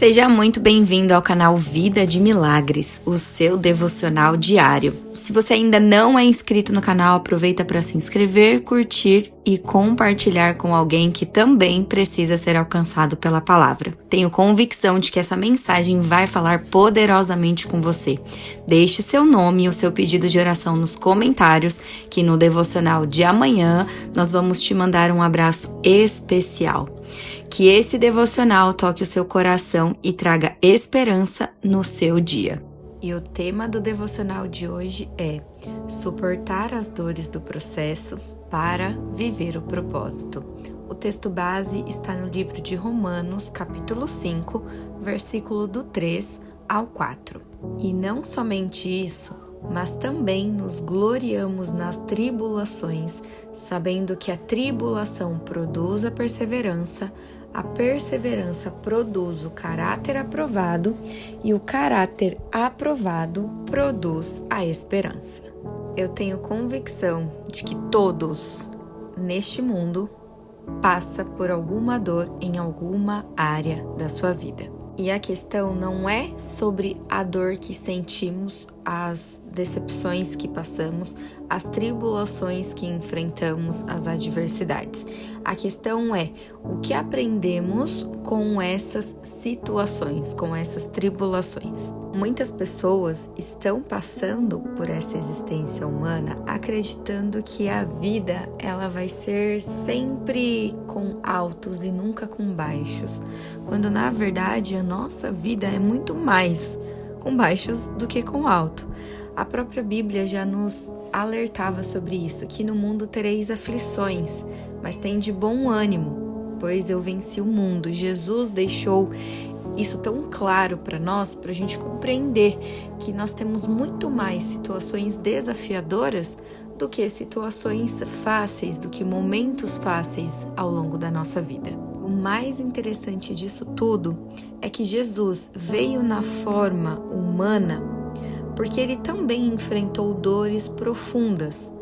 Seja muito bem-vindo ao canal Vida de Milagres, o seu devocional diário. Se você ainda não é inscrito no canal, aproveita para se inscrever, curtir e compartilhar com alguém que também precisa ser alcançado pela palavra. Tenho convicção de que essa mensagem vai falar poderosamente com você. Deixe seu nome e o seu pedido de oração nos comentários, que no devocional de amanhã nós vamos te mandar um abraço especial. Que esse devocional toque o seu coração e traga esperança no seu dia. E o tema do devocional de hoje é suportar as dores do processo para viver o propósito. O texto base está no livro de Romanos, capítulo 5, versículo do 3 ao 4. E não somente isso, mas também nos gloriamos nas tribulações, sabendo que a tribulação produz a perseverança produz o caráter aprovado e o caráter aprovado produz a esperança. Eu tenho convicção de que todos neste mundo passam por alguma dor em alguma área da sua vida. E a questão não é sobre a dor que sentimos, as decepções que passamos, as tribulações que enfrentamos, as adversidades. A questão é o que aprendemos com essas situações, com essas tribulações. Muitas pessoas estão passando por essa existência humana acreditando que a vida ela vai ser sempre com altos e nunca com baixos, quando na verdade a nossa vida é muito mais com baixos do que com alto. A própria Bíblia já nos alertava sobre isso, que no mundo tereis aflições, mas tem de bom ânimo, pois eu venci o mundo. Jesus deixou isso tão claro para nós, para a gente compreender que nós temos muito mais situações desafiadoras do que situações fáceis, do que momentos fáceis ao longo da nossa vida. O mais interessante disso tudo é que Jesus veio na forma humana porque ele também enfrentou dores profundas.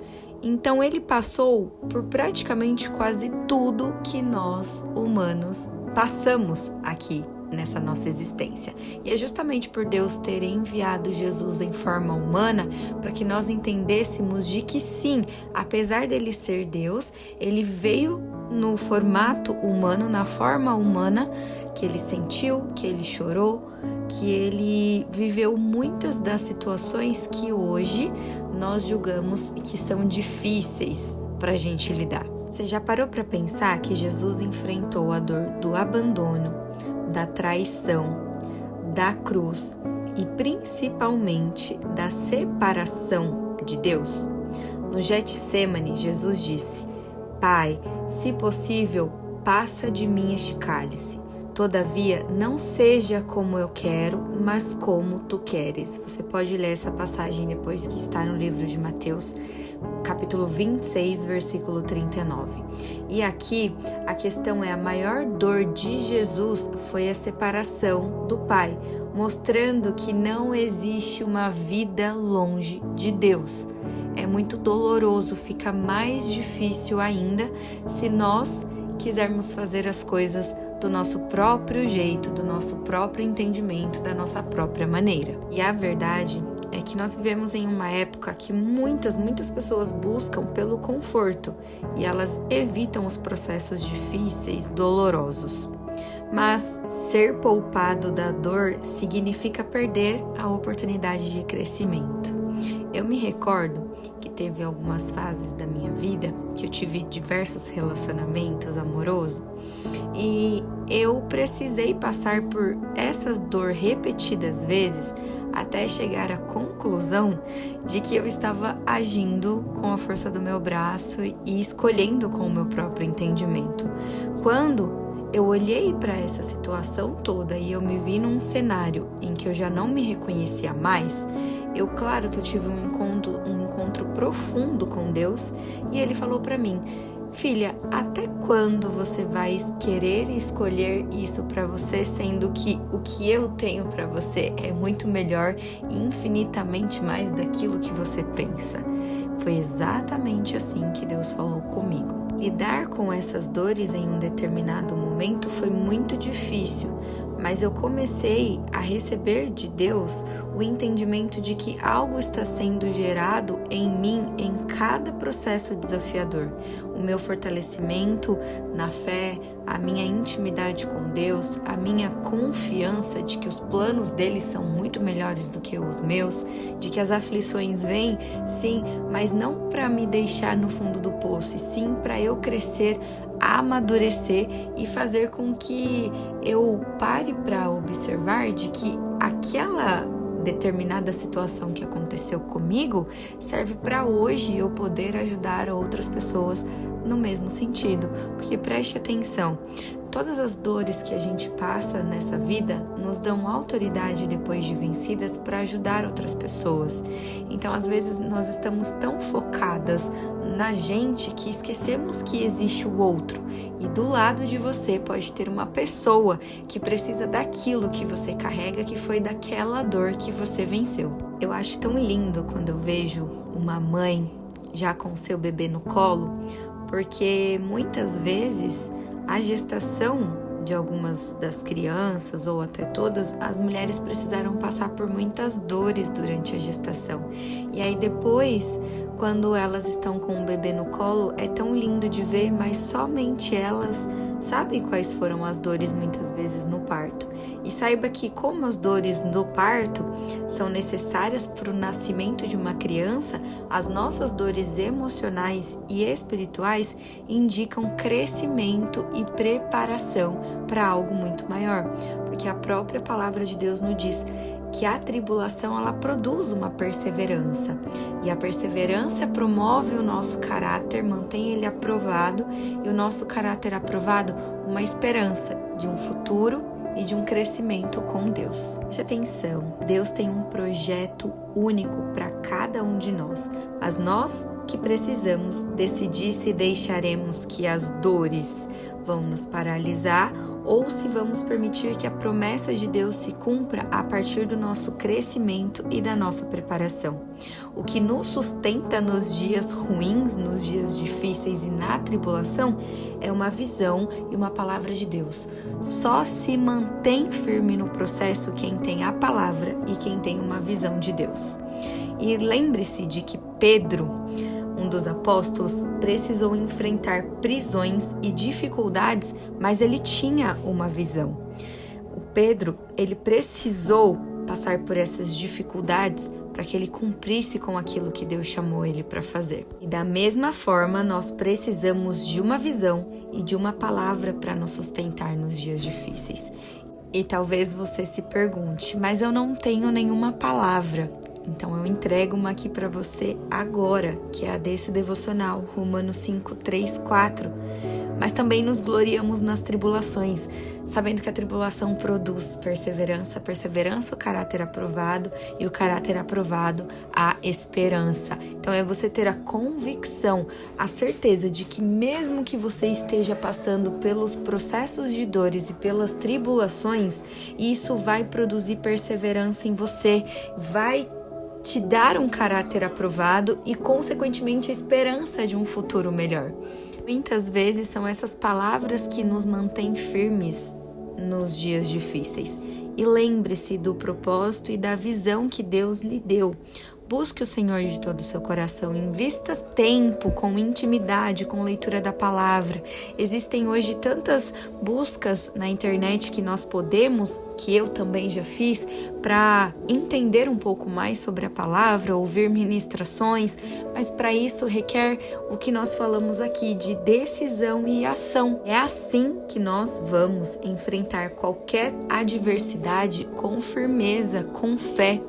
Então ele passou por praticamente quase tudo que nós humanos passamos aqui nessa nossa existência. E é justamente por Deus ter enviado Jesus em forma humana para que nós entendêssemos de que sim, apesar dele ser Deus, ele veio no formato humano, na forma humana, que ele sentiu, que ele chorou, que ele viveu muitas das situações que hoje nós julgamos que são difíceis para a gente lidar. Você já parou para pensar que Jesus enfrentou a dor do abandono, da traição, da cruz e principalmente da separação de Deus? No Getsêmani, Jesus disse: Pai, se possível, passa de mim este cálice. Todavia, não seja como eu quero, mas como tu queres. Você pode ler essa passagem depois, que está no livro de Mateus, capítulo 26, versículo 39. E aqui, a questão é: a maior dor de Jesus foi a separação do Pai, mostrando que não existe uma vida longe de Deus. É muito doloroso, fica mais difícil ainda se nós quisermos fazer as coisas do nosso próprio jeito, do nosso próprio entendimento, da nossa própria maneira. E a verdade é que nós vivemos em uma época que muitas pessoas buscam pelo conforto e elas evitam os processos difíceis, dolorosos. Mas ser poupado da dor significa perder a oportunidade de crescimento. Eu me recordo que teve algumas fases da minha vida que eu tive diversos relacionamentos amorosos e eu precisei passar por essas dor repetidas vezes até chegar à conclusão de que eu estava agindo com a força do meu braço e escolhendo com o meu próprio entendimento. Quando eu olhei para essa situação toda e eu me vi num cenário em que eu já não me reconhecia mais, claro que eu tive um encontro profundo com Deus, e Ele falou para mim: filha, até quando você vai querer escolher isso para você, sendo que o que eu tenho para você é muito melhor e infinitamente mais daquilo que você pensa? Foi exatamente assim que Deus falou comigo. Lidar com essas dores em um determinado momento foi muito difícil, mas eu comecei a receber de Deus o entendimento de que algo está sendo gerado em mim em cada processo desafiador. O meu fortalecimento na fé, a minha intimidade com Deus, a minha confiança de que os planos dele são muito melhores do que os meus, de que as aflições vêm, sim, mas não para me deixar no fundo do poço, e sim para eu crescer, amadurecer e fazer com que eu pare para observar de que aquela determinada situação que aconteceu comigo serve para hoje eu poder ajudar outras pessoas no mesmo sentido. Porque preste atenção, todas as dores que a gente passa nessa vida nos dão autoridade depois de vencidas para ajudar outras pessoas. Então, às vezes, nós estamos tão focadas na gente que esquecemos que existe o outro. E do lado de você pode ter uma pessoa que precisa daquilo que você carrega, que foi daquela dor que você venceu. Eu acho tão lindo quando eu vejo uma mãe já com seu bebê no colo, porque muitas vezes a gestação de algumas das crianças, ou até todas, as mulheres precisaram passar por muitas dores durante a gestação. E aí depois, quando elas estão com o bebê no colo, é tão lindo de ver, mas somente elas sabem quais foram as dores muitas vezes no parto. E saiba que como as dores do parto são necessárias para o nascimento de uma criança, as nossas dores emocionais e espirituais indicam crescimento e preparação para algo muito maior. Porque a própria palavra de Deus nos diz que a tribulação ela produz uma perseverança. E a perseverança promove o nosso caráter, mantém ele aprovado, e o nosso caráter aprovado, uma esperança de um futuro e de um crescimento com Deus. Preste atenção, Deus tem um projeto único para cada um de nós, mas nós que precisamos decidir se deixaremos que as dores vão nos paralisar ou se vamos permitir que a promessa de Deus se cumpra a partir do nosso crescimento e da nossa preparação. O que nos sustenta nos dias ruins, nos dias difíceis e na tribulação é uma visão e uma palavra de Deus. Só se mantém firme no processo quem tem a palavra e quem tem uma visão de Deus. E lembre-se de que Pedro, um dos apóstolos, precisou enfrentar prisões e dificuldades, mas ele tinha uma visão. O Pedro, ele precisou passar por essas dificuldades para que ele cumprisse com aquilo que Deus chamou ele para fazer. E da mesma forma, nós precisamos de uma visão e de uma palavra para nos sustentar nos dias difíceis. E talvez você se pergunte, mas eu não tenho nenhuma palavra. Então eu entrego uma aqui para você agora, que é a desse devocional, Romanos 5, 3, 4. Mas também nos gloriamos nas tribulações, sabendo que a tribulação produz perseverança, perseverança, o caráter aprovado, e o caráter aprovado, a esperança. Então é você ter a convicção, a certeza de que mesmo que você esteja passando pelos processos de dores e pelas tribulações, isso vai produzir perseverança em você, vai te dar um caráter aprovado e, consequentemente, a esperança de um futuro melhor. Muitas vezes são essas palavras que nos mantêm firmes nos dias difíceis. E lembre-se do propósito e da visão que Deus lhe deu. Busque o Senhor de todo o seu coração, invista tempo com intimidade, com leitura da palavra. Existem hoje tantas buscas na internet que nós podemos, que eu também já fiz, para entender um pouco mais sobre a palavra, ouvir ministrações, mas para isso requer o que nós falamos aqui de decisão e ação. É assim que nós vamos enfrentar qualquer adversidade com firmeza, com fé,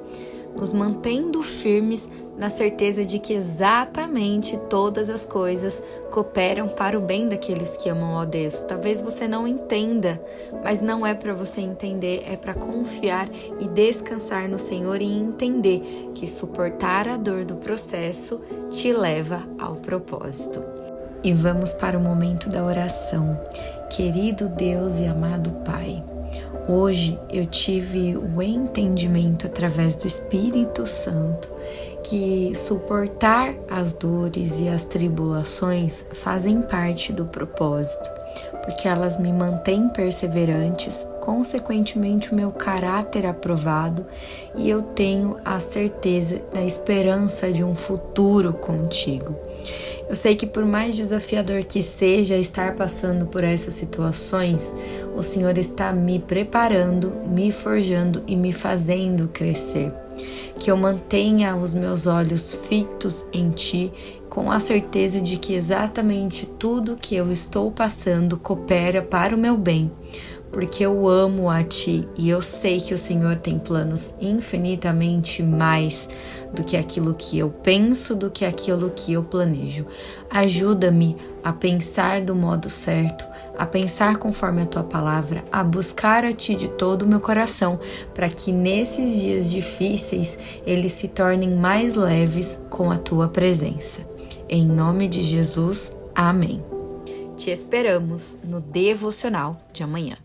nos mantendo firmes na certeza de que exatamente todas as coisas cooperam para o bem daqueles que amam a Deus. Talvez você não entenda, mas não é para você entender, é para confiar e descansar no Senhor e entender que suportar a dor do processo te leva ao propósito. E vamos para o momento da oração. Querido Deus e amado Pai, hoje eu tive o entendimento através do Espírito Santo que suportar as dores e as tribulações fazem parte do propósito, porque elas me mantêm perseverantes, consequentemente, o meu caráter aprovado e eu tenho a certeza da esperança de um futuro contigo. Eu sei que por mais desafiador que seja estar passando por essas situações, o Senhor está me preparando, me forjando e me fazendo crescer. Que eu mantenha os meus olhos fitos em Ti, com a certeza de que exatamente tudo que eu estou passando coopera para o meu bem, porque eu amo a Ti e eu sei que o Senhor tem planos infinitamente mais do que aquilo que eu penso, do que aquilo que eu planejo. Ajuda-me a pensar do modo certo, a pensar conforme a Tua palavra, a buscar a Ti de todo o meu coração, para que nesses dias difíceis eles se tornem mais leves com a Tua presença. Em nome de Jesus, amém. Te esperamos no devocional de amanhã.